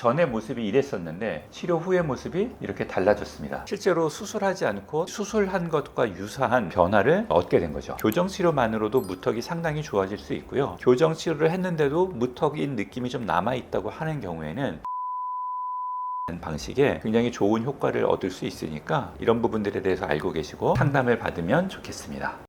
전의 모습이 이랬었는데 치료 후의 모습이 이렇게 달라졌습니다. 실제로 수술하지 않고 수술한 것과 유사한 변화를 얻게 된 거죠. 교정치료만으로도 무턱이 상당히 좋아질 수 있고요. 교정치료를 했는데도 무턱인 느낌이 좀 남아있다고 하는 경우에는 방식에 굉장히 좋은 효과를 얻을 수 있으니까 이런 부분들에 대해서 알고 계시고 상담을 받으면 좋겠습니다.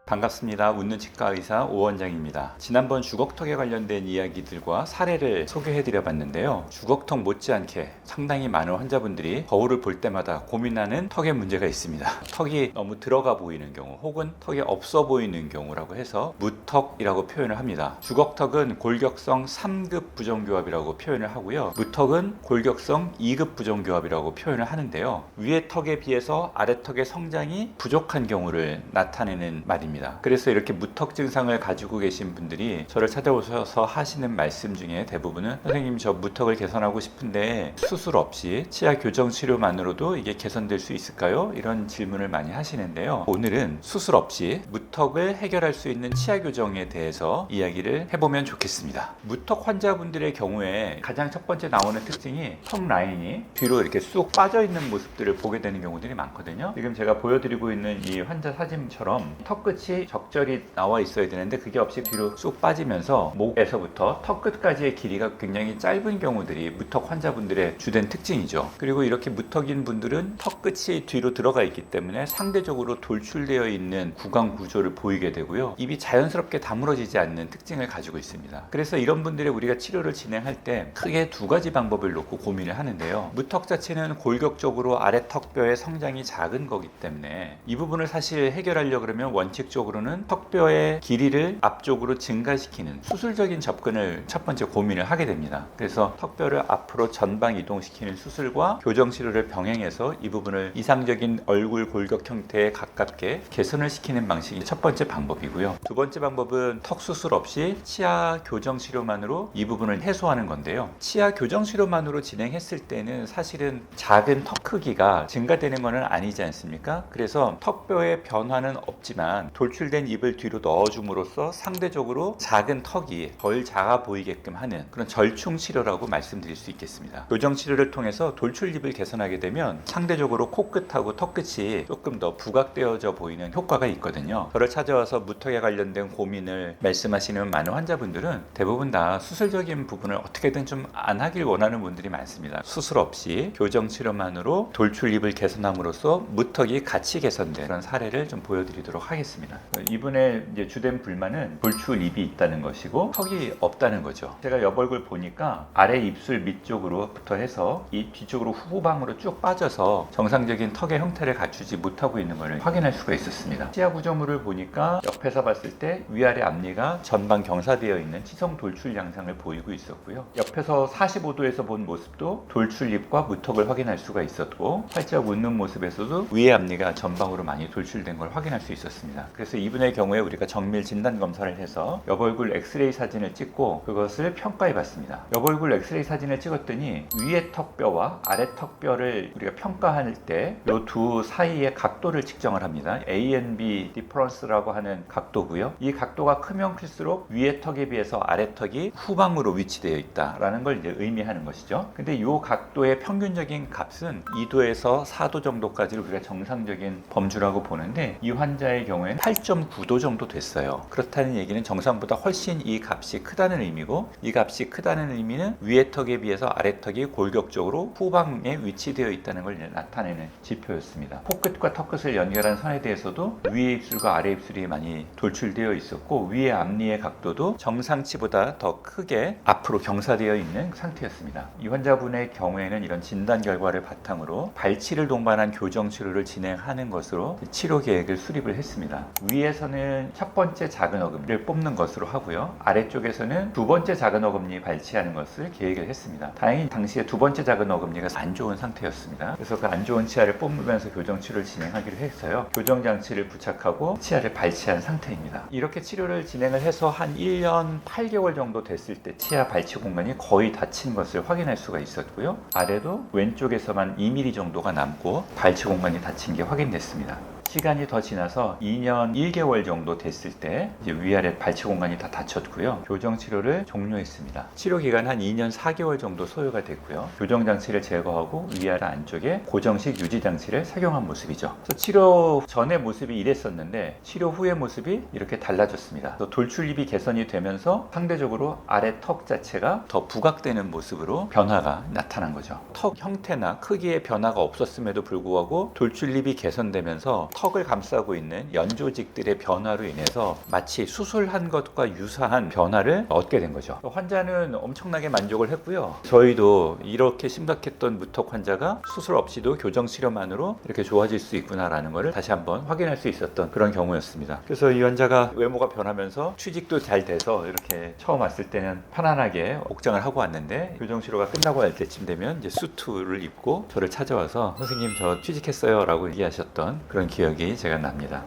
반갑습니다. 웃는 치과의사 오원장입니다. 지난번 주걱턱에 관련된 이야기들과 사례를 소개해드려 봤는데요. 주걱턱 못지않게 상당히 많은 환자분들이 거울을 볼 때마다 고민하는 턱에 문제가 있습니다. 턱이 너무 들어가 보이는 경우 혹은 턱이 없어 보이는 경우라고 해서 무턱이라고 표현을 합니다. 주걱턱은 골격성 3급 부정교합이라고 표현을 하고요. 무턱은 골격성 2급 부정교합이라고 표현을 하는데요. 위의 턱에 비해서 아래 턱의 성장이 부족한 경우를 나타내는 말입니다. 그래서 이렇게 무턱 증상을 가지고 계신 분들이 저를 찾아오셔서 하시는 말씀 중에 대부분은 선생님 저 무턱을 개선하고 싶은데 수술 없이 치아 교정 치료만으로도 이게 개선될 수 있을까요? 이런 질문을 많이 하시는데요. 오늘은 수술 없이 무턱을 해결할 수 있는 치아 교정에 대해서 이야기를 해보면 좋겠습니다. 무턱 환자분들의 경우에 가장 첫 번째 나오는 특징이 턱 라인이 뒤로 이렇게 쑥 빠져 있는 모습들을 보게 되는 경우들이 많거든요. 지금 제가 보여드리고 있는 이 환자 사진처럼 턱 끝이 적절히 나와 있어야 되는데 그게 없이 뒤로 쑥 빠지면서 목에서부터 턱 끝까지의 길이가 굉장히 짧은 경우들이 무턱 환자분들의 주된 특징이죠. 그리고 이렇게 무턱인 분들은 턱 끝이 뒤로 들어가 있기 때문에 상대적으로 돌출되어 있는 구강 구조를 보이게 되고요. 입이 자연스럽게 다물어지지 않는 특징을 가지고 있습니다. 그래서 이런 분들의 우리가 치료를 진행할 때 크게 두 가지 방법을 놓고 고민을 하는데요. 무턱 자체는 골격적으로 아래 턱뼈의 성장이 작은 거기 때문에 이 부분을 사실 해결하려고 그러면 원칙적으로는 턱뼈의 길이를 앞쪽으로 증가시키는 수술적인 접근을 첫 번째 고민을 하게 됩니다. 그래서 턱뼈를 앞으로 전방 이동시키는 수술과 교정 치료를 병행해서 이 부분을 이상적인 얼굴 골격 형태에 가깝게 개선을 시키는 방식이 첫 번째 방법이고요. 두 번째 방법은 턱 수술 없이 치아 교정 치료만으로 이 부분을 해소하는 건데요. 치아 교정 치료만으로 진행했을 때는 사실은 작은 턱 크기가 증가되는 것은 아니지 않습니까? 그래서 턱뼈의 변화는 없지만 돌출된 입을 뒤로 넣어줌으로써 상대적으로 작은 턱이 덜 작아 보이게끔 하는 그런 절충 치료라고 말씀드릴 수 있겠습니다. 교정 치료를 통해서 돌출입을 개선하게 되면 상대적으로 코끝하고 턱끝이 조금 더 부각되어져 보이는 효과가 있거든요. 저를 찾아와서 무턱에 관련된 고민을 말씀하시는 많은 환자분들은 대부분 다 수술적인 부분을 어떻게든 좀 안 하길 원하는 분들이 많습니다. 수술 없이 교정 치료만으로 돌출입을 개선함으로써 무턱이 같이 개선된 그런 사례를 좀 보여드리도록 하겠습니다. 이분의 이제 주된 불만은 돌출입이 있다는 것이고 턱이 없다는 거죠. 제가 옆 얼굴 보니까 아래 입술 밑쪽으로부터 해서 이 뒤쪽으로 후방으로 쭉 빠져서 정상적인 턱의 형태를 갖추지 못하고 있는 것을 확인할 수가 있었습니다. 치아 구조물을 보니까 옆에서 봤을 때 위아래 앞니가 전방 경사되어 있는 치성 돌출 양상을 보이고 있었고요. 옆에서 45도에서 본 모습도 돌출입과 무턱을 확인할 수가 있었고 활짝 웃는 모습에서도 위의 앞니가 전방으로 많이 돌출된 걸 확인할 수 있었습니다. 그래서 이분의 경우에 우리가 정밀 진단 검사를 해서 옆 얼굴 엑스레이 사진을 찍고 그것을 평가해 봤습니다. 옆 얼굴 엑스레이 사진을 찍었더니 위의 턱뼈와 아래 턱뼈를 우리가 평가할 때 이 두 사이의 각도를 측정을 합니다. A&B 디퍼런스라고 하는 각도고요. 이 각도가 크면 클수록 위의 턱에 비해서 아래 턱이 후방으로 위치되어 있다라는 걸 이제 의미하는 것이죠. 근데 이 각도의 평균적인 값은 2도에서 4도 정도까지를 우리가 정상적인 범주라고 보는데 이 환자의 경우에는 8.9도 정도 됐어요. 그렇다는 얘기는 정상보다 훨씬 이 값이 크다는 의미고 이 값이 크다는 의미는 위의 턱에 비해서 아래 턱이 골격적으로 후방에 위치되어 있다는 걸 나타내는 지표였습니다. 코끝과 턱끝을 연결한 선에 대해서도 위의 입술과 아래 입술이 많이 돌출되어 있었고 위의 앞니의 각도도 정상치보다 더 크게 앞으로 경사되어 있는 상태였습니다. 이 환자분의 경우에는 이런 진단 결과를 바탕으로 발치를 동반한 교정 치료를 진행하는 것으로 치료 계획을 수립을 했습니다. 위에서는 첫 번째 작은 어금니를 뽑는 것으로 하고요. 아래쪽에서는 두 번째 작은 어금니 발치하는 것을 계획을 했습니다. 다행히 당시에 두 번째 작은 어금니가 안 좋은 상태였습니다. 그래서 그 안 좋은 치아를 뽑으면서 교정 치료를 진행하기로 했어요. 교정 장치를 부착하고 치아를 발치한 상태입니다. 이렇게 치료를 진행을 해서 한 1년 8개월 정도 됐을 때 치아 발치 공간이 거의 닫힌 것을 확인할 수가 있었고요. 아래도 왼쪽에서만 2mm 정도가 남고 발치 공간이 닫힌 게 확인됐습니다. 시간이 더 지나서 2년 1개월 정도 됐을 때 이제 위아래 발치 공간이 다 닫혔고요. 교정 치료를 종료했습니다. 치료 기간 한 2년 4개월 정도 소요가 됐고요. 교정 장치를 제거하고 위아래 안쪽에 고정식 유지 장치를 착용한 모습이죠. 그래서 치료 전의 모습이 이랬었는데 치료 후의 모습이 이렇게 달라졌습니다. 돌출입이 개선이 되면서 상대적으로 아래 턱 자체가 더 부각되는 모습으로 변화가 나타난 거죠. 턱 형태나 크기의 변화가 없었음에도 불구하고 돌출입이 개선되면서 턱을 감싸고 있는 연조직들의 변화로 인해서 마치 수술한 것과 유사한 변화를 얻게 된 거죠. 환자는 엄청나게 만족을 했고요. 저희도 이렇게 심각했던 무턱 환자가 수술 없이도 교정 치료만으로 이렇게 좋아질 수 있구나라는 것을 다시 한번 확인할 수 있었던 그런 경우였습니다. 그래서 이 환자가 외모가 변하면서 취직도 잘 돼서 이렇게 처음 왔을 때는 편안하게 옥장을 하고 왔는데 교정 치료가 끝나고 할 때쯤 되면 이제 수트를 입고 저를 찾아와서 선생님 저 취직했어요 라고 얘기하셨던 그런 기억이 제가 납니다.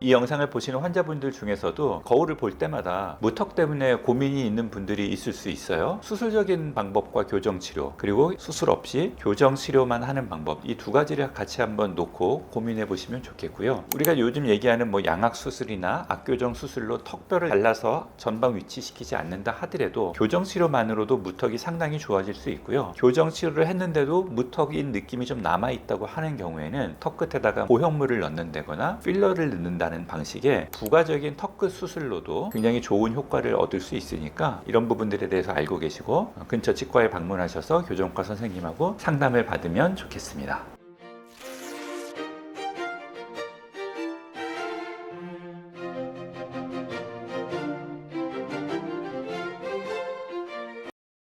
이 영상을 보시는 환자분들 중에서도 거울을 볼 때마다 무턱 때문에 고민이 있는 분들이 있을 수 있어요. 수술적인 방법과 교정 치료, 그리고 수술 없이 교정 치료만 하는 방법, 이 두 가지를 같이 한번 놓고 고민해 보시면 좋겠고요. 우리가 요즘 얘기하는 뭐 양악 수술이나 악교정 수술로 턱뼈를 잘라서 전방 위치시키지 않는다 하더라도 교정 치료만으로도 무턱이 상당히 좋아질 수 있고요. 교정 치료를 했는데도 무턱인 느낌이 좀 남아 있다고 하는 경우에는 턱 끝에다가 보형물을 넣는다거나 필러를 넣는다 방식의 부가적인 턱끝 수술로도 굉장히 좋은 효과를 얻을 수 있으니까 이런 부분들에 대해서 알고 계시고 근처 치과에 방문하셔서 교정과 선생님하고 상담을 받으면 좋겠습니다.